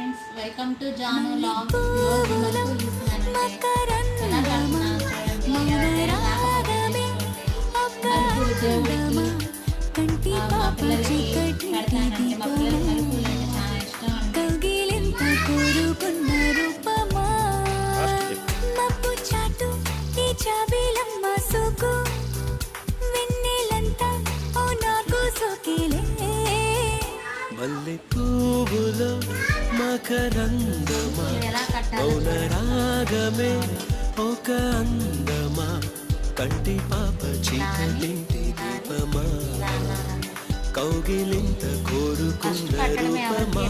Friends, welcome to Janu logs. ఈరోజు మనకు చూస్తున్నానంటే ఎలా కడుతున్నాను చూడండి. ఎవరికైనా రాకపోతే మలుపులు దేవుడికి మా పిల్లలకి పెడతానంటే మా పిల్లలకి మలుపులు అంటే చాలా ఇష్టం అండి. మల్లె పువ్వులో మకరందమా మౌనరాగమే ఒక అందమా కంటి పాప చీకటింటి దీపమా కౌగిలింత కోరుకున్న రూపమా